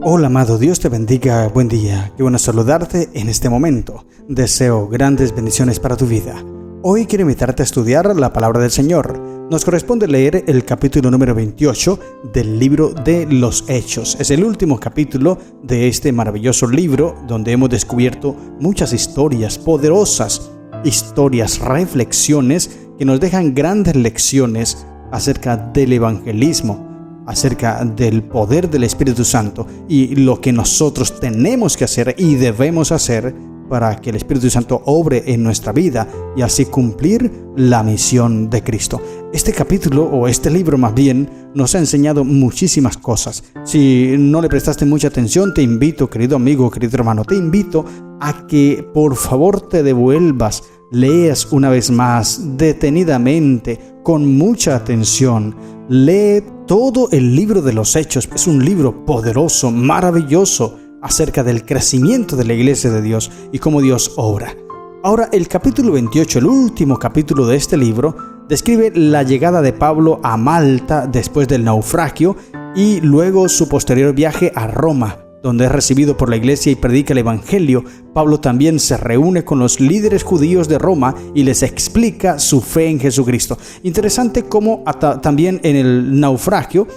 Hola amado, Dios te bendiga, buen día, qué bueno saludarte en este momento. Deseo grandes bendiciones para tu vida. Hoy quiero invitarte a estudiar la palabra del Señor. Nos corresponde leer el capítulo número 28 del libro de los Hechos. Es el último capítulo de este maravilloso libro donde hemos descubierto muchas historias poderosas, historias, reflexiones que nos dejan grandes lecciones acerca del evangelismo, acerca del poder del Espíritu Santo y lo que nosotros tenemos que hacer y debemos hacer para que el Espíritu Santo obre en nuestra vida y así cumplir la misión de Cristo. Este capítulo, o este libro más bien, nos ha enseñado muchísimas cosas. Si no le prestaste mucha atención, te invito, querido amigo, querido hermano, te invito a que por favor te devuelvas, leas una vez más, detenidamente, con mucha atención. Lee todo el libro de los Hechos. Es un libro poderoso, maravilloso, acerca del crecimiento de la iglesia de Dios y cómo Dios obra. Ahora, el capítulo 28, el último capítulo de este libro, describe la llegada de Pablo a Malta después del naufragio y luego su posterior viaje a Roma, donde es recibido por la iglesia y predica el evangelio. Pablo también se reúne con los líderes judíos de Roma y les explica su fe en Jesucristo. Interesante cómo también en el naufragio,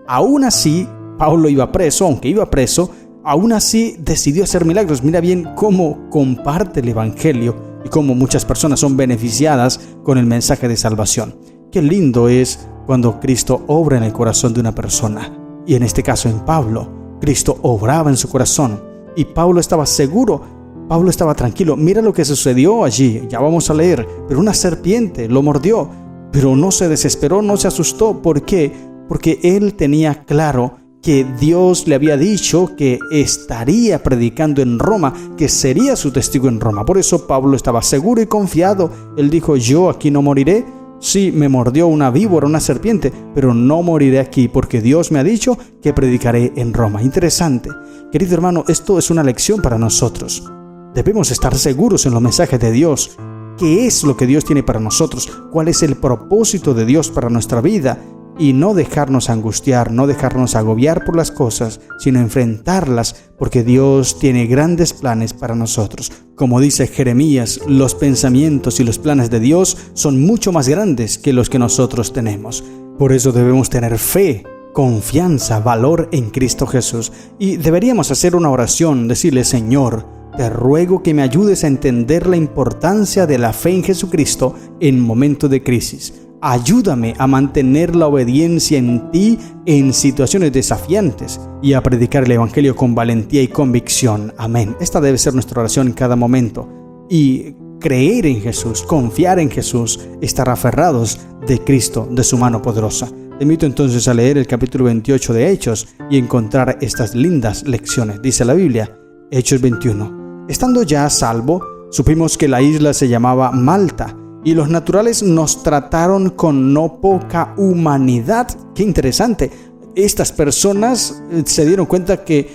aún así, Pablo iba preso, aunque iba preso, aún así decidió hacer milagros. Mira bien cómo comparte el evangelio y cómo muchas personas son beneficiadas con el mensaje de salvación. Qué lindo es cuando Cristo obra en el corazón de una persona. Y en este caso en Pablo, Cristo obraba en su corazón y Pablo estaba seguro, Pablo estaba tranquilo. Mira lo que sucedió allí, ya vamos a leer. Pero una serpiente lo mordió, pero no se desesperó, no se asustó. ¿Por qué? Porque él tenía claro que Dios le había dicho que estaría predicando en Roma, que sería su testigo en Roma. Por eso Pablo estaba seguro y confiado. Él dijo: yo aquí no moriré. Sí, me mordió una víbora, una serpiente, pero no moriré aquí porque Dios me ha dicho que predicaré en Roma. Interesante. Querido hermano, esto es una lección para nosotros. Debemos estar seguros en los mensajes de Dios. ¿Qué es lo que Dios tiene para nosotros? ¿Cuál es el propósito de Dios para nuestra vida? Y no dejarnos angustiar, no dejarnos agobiar por las cosas, sino enfrentarlas, porque Dios tiene grandes planes para nosotros. Como dice Jeremías, los pensamientos y los planes de Dios son mucho más grandes que los que nosotros tenemos. Por eso debemos tener fe, confianza, valor en Cristo Jesús. Y deberíamos hacer una oración, decirle: Señor, te ruego que me ayudes a entender la importancia de la fe en Jesucristo en momentos de crisis. Ayúdame a mantener la obediencia en ti en situaciones desafiantes y a predicar el evangelio con valentía y convicción. Amén. Esta debe ser nuestra oración en cada momento. Y creer en Jesús, confiar en Jesús, estar aferrados de Cristo, de su mano poderosa. Te invito entonces a leer el capítulo 28 de Hechos y encontrar estas lindas lecciones. Dice la Biblia, Hechos 21. Estando ya a salvo, supimos que la isla se llamaba Malta, y los naturales nos trataron con no poca humanidad. ¡Qué interesante! Estas personas se dieron cuenta que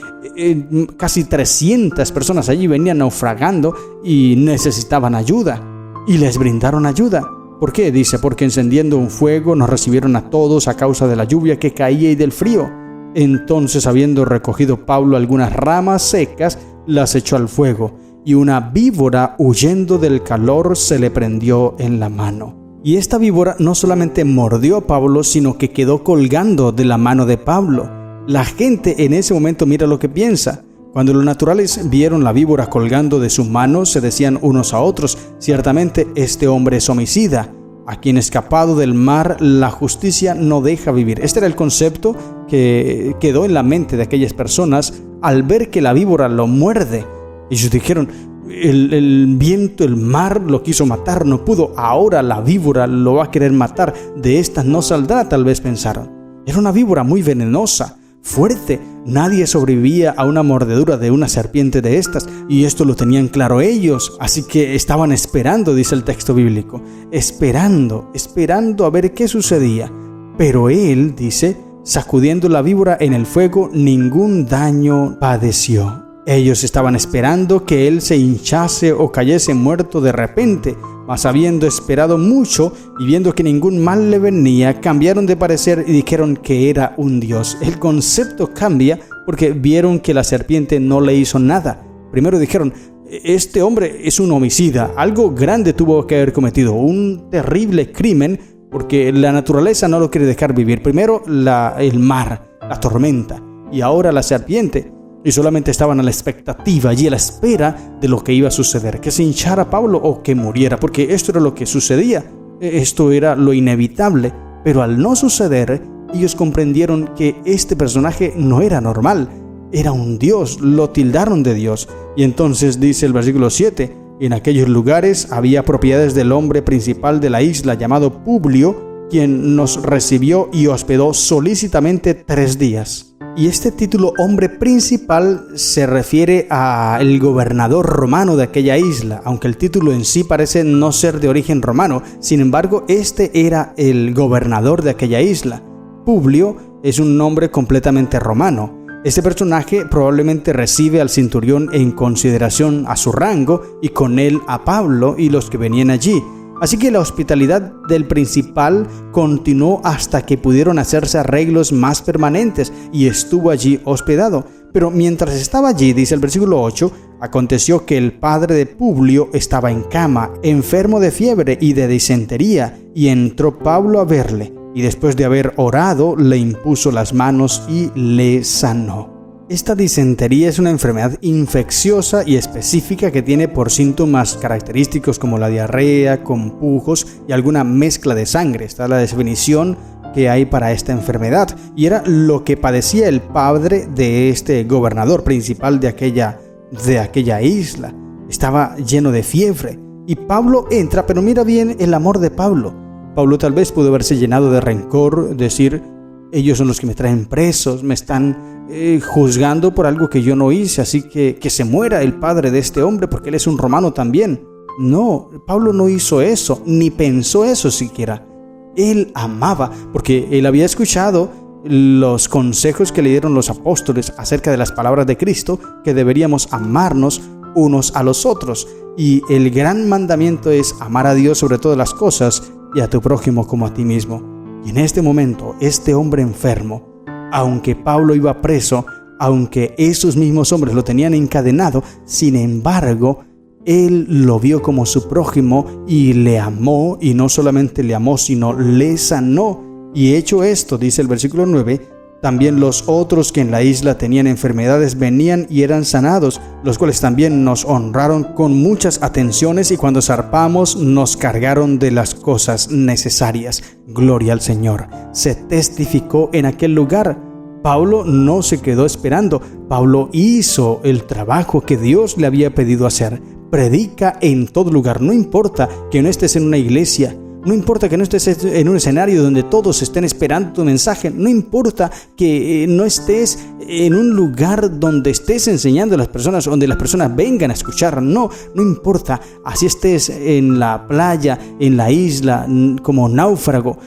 casi 300 personas allí venían naufragando y necesitaban ayuda. Y les brindaron ayuda. ¿Por qué? Dice, porque encendiendo un fuego nos recibieron a todos a causa de la lluvia que caía y del frío. Entonces, habiendo recogido Pablo algunas ramas secas, las echó al fuego. Y una víbora, huyendo del calor, se le prendió en la mano. Y esta víbora no solamente mordió a Pablo, sino que quedó colgando de la mano de Pablo. La gente en ese momento mira lo que piensa. Cuando los naturales vieron la víbora colgando de su mano, se decían unos a otros: ciertamente este hombre es homicida, a quien escapado del mar la justicia no deja vivir. Este era el concepto que quedó en la mente de aquellas personas al ver que la víbora lo muerde. Ellos dijeron: el viento, el mar lo quiso matar, no pudo, ahora la víbora lo va a querer matar, de esta no saldrá, tal vez pensaron. Era una víbora muy venenosa, fuerte, nadie sobrevivía a una mordedura de una serpiente de estas, y esto lo tenían claro ellos, así que estaban esperando, dice el texto bíblico, esperando a ver qué sucedía. Pero él, dice, sacudiendo la víbora en el fuego, ningún daño padeció. Ellos estaban esperando que él se hinchase o cayese muerto de repente, Mas habiendo esperado mucho y viendo que ningún mal le venía, cambiaron de parecer y dijeron que era un dios. El concepto cambia porque vieron que la serpiente no le hizo nada. Primero dijeron: este hombre es un homicida, algo grande tuvo que haber cometido, un terrible crimen, porque la naturaleza no lo quiere dejar vivir. Primero el mar, la tormenta, y ahora la serpiente. Y solamente estaban a la expectativa y a la espera de lo que iba a suceder, que se hinchara Pablo o que muriera, porque esto era lo que sucedía, esto era lo inevitable. Pero al no suceder, ellos comprendieron que este personaje no era normal, era un dios, lo tildaron de Dios. Y entonces dice el versículo 7, en aquellos lugares había propiedades del hombre principal de la isla llamado Publio, quien nos recibió y hospedó solícitamente 3 días. Y este título hombre principal se refiere al gobernador romano de aquella isla, aunque el título en sí parece no ser de origen romano. Sin embargo, este era el gobernador de aquella isla. Publio es un nombre completamente romano. Este personaje probablemente recibe al centurión en consideración a su rango y con él a Pablo y los que venían allí. Así que la hospitalidad del principal continuó hasta que pudieron hacerse arreglos más permanentes y estuvo allí hospedado. Pero mientras estaba allí, dice el versículo 8, aconteció que el padre de Publio estaba en cama, enfermo de fiebre y de disentería, y entró Pablo a verle, y después de haber orado, le impuso las manos y le sanó. Esta disentería es una enfermedad infecciosa y específica que tiene por síntomas característicos como la diarrea, con pujos y alguna mezcla de sangre. Esta es la definición que hay para esta enfermedad, y era lo que padecía el padre de este gobernador principal de aquella isla. Estaba lleno de fiebre y Pablo entra, pero mira bien el amor de Pablo. Pablo tal vez pudo haberse llenado de rencor, decir: ellos son los que me traen presos, me están juzgando por algo que yo no hice, así que se muera el padre de este hombre porque él es un romano también. No, Pablo no hizo eso, ni pensó eso siquiera. Él amaba, porque él había escuchado los consejos que le dieron los apóstoles acerca de las palabras de Cristo, que deberíamos amarnos unos a los otros. Y el gran mandamiento es amar a Dios sobre todas las cosas y a tu prójimo como a ti mismo. Y en este momento, este hombre enfermo, aunque Pablo iba preso, aunque esos mismos hombres lo tenían encadenado, sin embargo, él lo vio como su prójimo y le amó, y no solamente le amó, sino le sanó. Y hecho esto, dice el versículo 9, también los otros que en la isla tenían enfermedades venían y eran sanados, los cuales también nos honraron con muchas atenciones, y cuando zarpamos nos cargaron de las cosas necesarias. Gloria al Señor. Se testificó en aquel lugar. Pablo no se quedó esperando. Pablo hizo el trabajo que Dios le había pedido hacer. Predica en todo lugar. No importa que no estés en una iglesia. No importa que no estés en un escenario donde todos estén esperando tu mensaje. No importa que no estés en un lugar donde estés enseñando a las personas, donde las personas vengan a escuchar. No importa. Así estés en la playa, en la isla, como náufrago.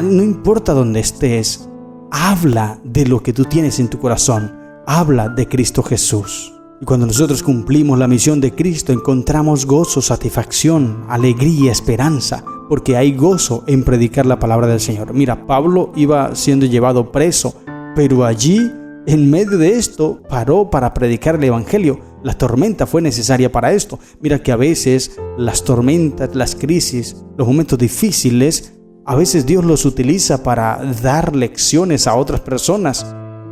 No importa donde estés. Habla de lo que tú tienes en tu corazón. Habla de Cristo Jesús. Y cuando nosotros cumplimos la misión de Cristo, encontramos gozo, satisfacción, alegría, esperanza, porque hay gozo en predicar la palabra del Señor. Mira, Pablo iba siendo llevado preso, pero allí, en medio de esto, paró para predicar el Evangelio. La tormenta fue necesaria para esto. Mira que a veces las tormentas, las crisis, los momentos difíciles, a veces Dios los utiliza para dar lecciones a otras personas.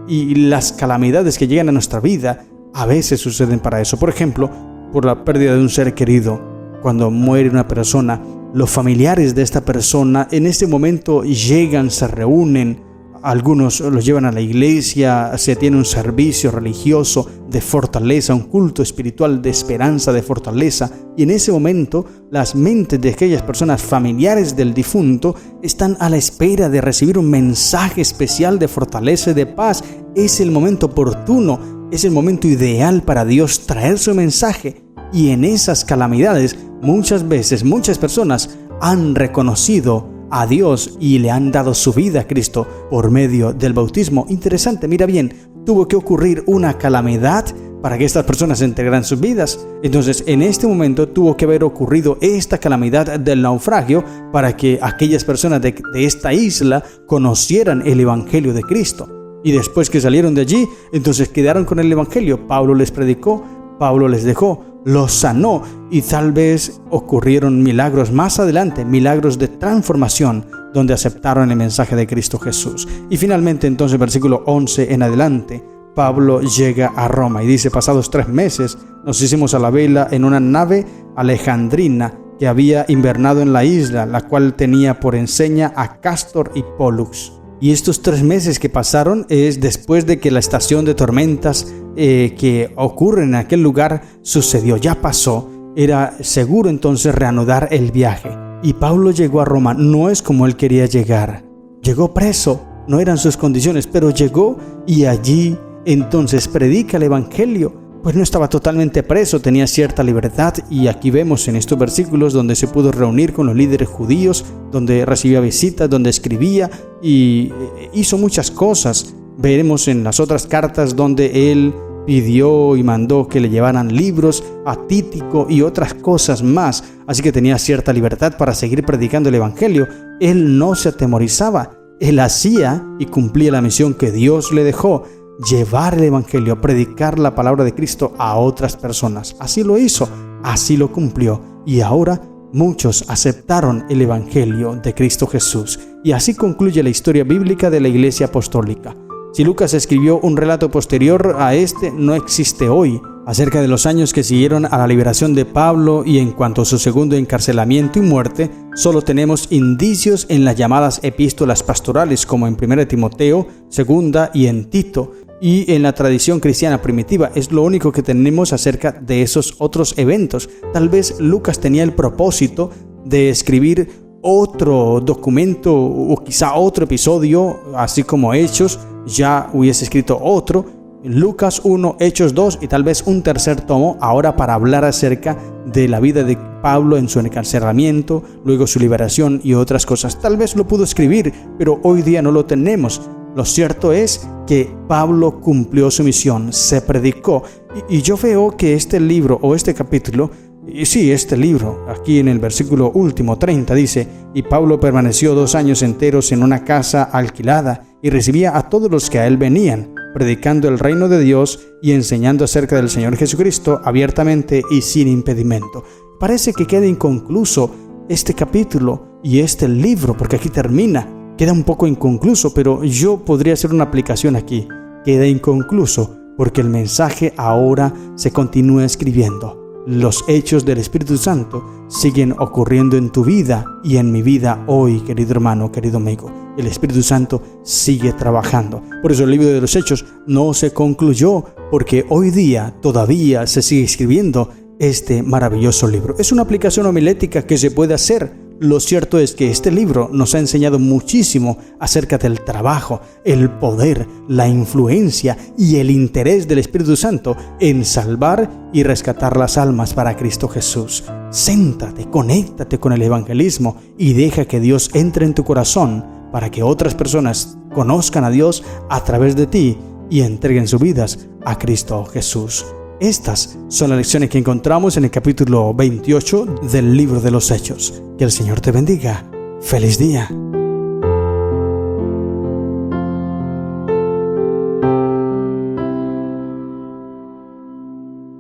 Y las calamidades que llegan a nuestra vida a veces suceden para eso. Por ejemplo, por la pérdida de un ser querido. Cuando muere una persona, los familiares de esta persona en este momento llegan, se reúnen, algunos los llevan a la iglesia, se tiene un servicio religioso de fortaleza, un culto espiritual de esperanza, de fortaleza, y en ese momento las mentes de aquellas personas familiares del difunto están a la espera de recibir un mensaje especial de fortaleza y de paz. Es el momento oportuno, es el momento ideal para Dios traer su mensaje. Y en esas calamidades, muchas veces, muchas personas han reconocido a Dios y le han dado su vida a Cristo por medio del bautismo. Interesante, mira bien, tuvo que ocurrir una calamidad para que estas personas entregaran sus vidas. Entonces, en este momento tuvo que haber ocurrido esta calamidad del naufragio para que aquellas personas de esta isla conocieran el Evangelio de Cristo. Y después que salieron de allí, entonces quedaron con el Evangelio. Pablo les predicó, Pablo les dejó, los sanó, y tal vez ocurrieron milagros más adelante, milagros de transformación, donde aceptaron el mensaje de Cristo Jesús. Y finalmente, entonces, versículo 11 en adelante, Pablo llega a Roma y dice: pasados 3 meses nos hicimos a la vela en una nave alejandrina que había invernado en la isla, la cual tenía por enseña a Cástor y Pólux. Y estos 3 meses que pasaron es después de que la estación de tormentas que ocurre en aquel lugar sucedió, ya pasó. Era seguro entonces reanudar el viaje. Y Pablo llegó a Roma, no es como él quería llegar. Llegó preso, no eran sus condiciones, pero llegó y allí entonces predica el Evangelio. Pues no estaba totalmente preso, tenía cierta libertad, y aquí vemos en estos versículos donde se pudo reunir con los líderes judíos, donde recibía visitas, donde escribía y hizo muchas cosas. Veremos en las otras cartas donde él pidió y mandó que le llevaran libros a Tíquico y otras cosas más, así que tenía cierta libertad para seguir predicando el Evangelio. Él no se atemorizaba, él hacía y cumplía la misión que Dios le dejó: llevar el Evangelio, predicar la palabra de Cristo a otras personas. Así lo hizo, así lo cumplió, y ahora muchos aceptaron el Evangelio de Cristo Jesús. Y así concluye la historia bíblica de la Iglesia Apostólica. Si Lucas escribió un relato posterior a este, no existe hoy. Acerca de los años que siguieron a la liberación de Pablo y en cuanto a su segundo encarcelamiento y muerte, solo tenemos indicios en las llamadas epístolas pastorales, como en 1 Timoteo, 2 y en Tito, y en la tradición cristiana primitiva. Es lo único que tenemos acerca de esos otros eventos. Tal vez Lucas tenía el propósito de escribir otro documento o quizá otro episodio, así como Hechos, ya hubiese escrito otro, Lucas 1, Hechos 2 y tal vez un tercer tomo, ahora para hablar acerca de la vida de Pablo en su encarcelamiento, luego su liberación y otras cosas. Tal vez lo pudo escribir, pero hoy día no lo tenemos. Lo cierto es que Pablo cumplió su misión, se predicó, y yo veo que este libro o este capítulo, y sí, este libro, aquí en el versículo último 30 dice: y Pablo permaneció 2 años enteros en una casa alquilada y recibía a todos los que a él venían, predicando el reino de Dios y enseñando acerca del Señor Jesucristo abiertamente y sin impedimento. Parece que queda inconcluso este capítulo y este libro, porque aquí termina. Queda un poco inconcluso, pero yo podría hacer una aplicación aquí. Queda inconcluso porque el mensaje ahora se continúa escribiendo. Los hechos del Espíritu Santo siguen ocurriendo en tu vida y en mi vida hoy, querido hermano, querido amigo. El Espíritu Santo sigue trabajando. Por eso el libro de los Hechos no se concluyó, porque hoy día todavía se sigue escribiendo este maravilloso libro. Es una aplicación homilética que se puede hacer. Lo cierto es que este libro nos ha enseñado muchísimo acerca del trabajo, el poder, la influencia y el interés del Espíritu Santo en salvar y rescatar las almas para Cristo Jesús. Céntrate, conéctate con el evangelismo y deja que Dios entre en tu corazón para que otras personas conozcan a Dios a través de ti y entreguen sus vidas a Cristo Jesús. Estas son las lecciones que encontramos en el capítulo 28 del libro de los Hechos. Que el Señor te bendiga. ¡Feliz día!